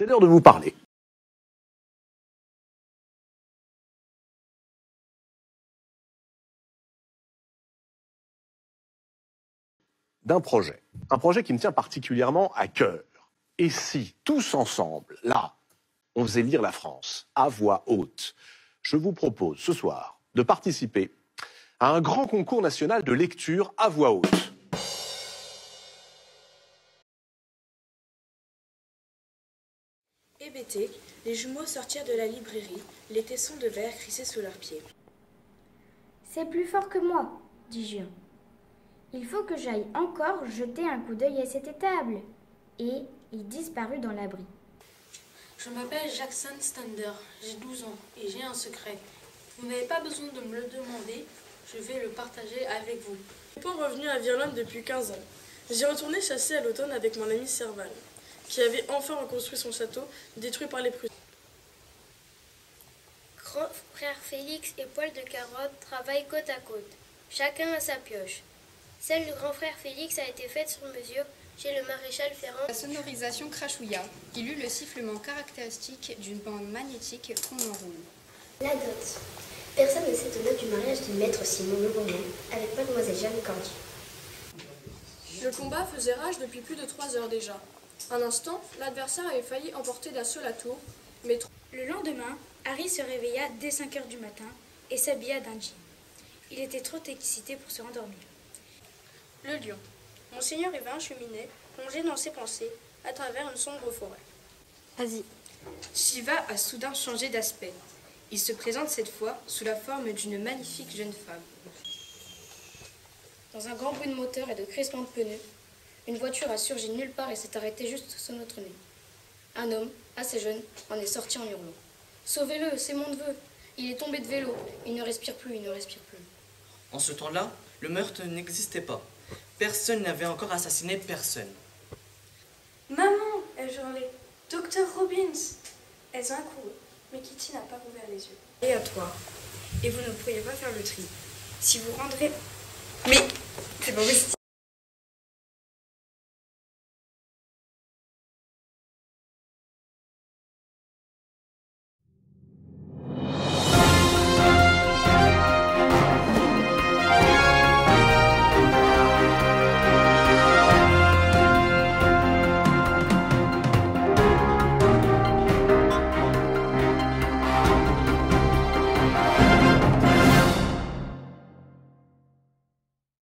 C'est l'heure de vous parler d'un projet. Un projet qui me tient particulièrement à cœur. Et si, tous ensemble, là, on faisait lire la France à voix haute, je vous propose ce soir de participer à un grand concours national de lecture à voix haute. Hébétés, les jumeaux sortirent de la librairie, les tessons de verre crissaient sous leurs pieds. C'est plus fort que moi, dit Jean. Il faut que j'aille encore jeter un coup d'œil à cette étable. Et il disparut dans l'abri. Je m'appelle Jackson Stander, j'ai 12 ans et j'ai un secret. Vous n'avez pas besoin de me le demander, je vais le partager avec vous. Je suis pas revenu à Virlande depuis 15 ans. J'ai retourné chasser à l'automne avec mon ami Serval, qui avait enfin reconstruit son château, détruit par les Prussiens. Grand frère Félix et Paul de Carotte travaillent côte à côte, chacun à sa pioche. Celle du grand frère Félix a été faite sur mesure chez le maréchal Ferrand. La sonorisation crachouilla, il eut le sifflement caractéristique d'une bande magnétique qu'on enroule. La dot. Personne ne s'étonna du mariage de maître Simon Le Roman avec mademoiselle Jeanne Cordy. Le combat faisait rage depuis plus de 3 heures déjà. Un instant, l'adversaire avait failli emporter d'assaut la tour, mais Le lendemain, Harry se réveilla dès 5 heures du matin et s'habilla d'un jean. Il était trop excité pour se rendormir. le lion. Monseigneur Yvain cheminait, plongé dans ses pensées, à travers une sombre forêt. Vas-y. Shiva a soudain changé d'aspect. Il se présente cette fois sous la forme d'une magnifique jeune femme. Dans un grand bruit de moteur et de crissement de pneus, une voiture a surgi nulle part et s'est arrêtée juste sous notre nez. Un homme, assez jeune, en est sorti en hurlant. « Sauvez-le, c'est mon neveu. Il est tombé de vélo. Il ne respire plus, il ne respire plus. » En ce temps-là, le meurtre n'existait pas. Personne n'avait encore assassiné personne. « Maman !» ai-je hurlé. « Docteur Robbins !» Ai-je accouru, mais Kitty n'a pas ouvert les yeux. Et à toi. Et vous ne pourriez pas faire le tri. Si vous rendrez... Mais c'est pas possible.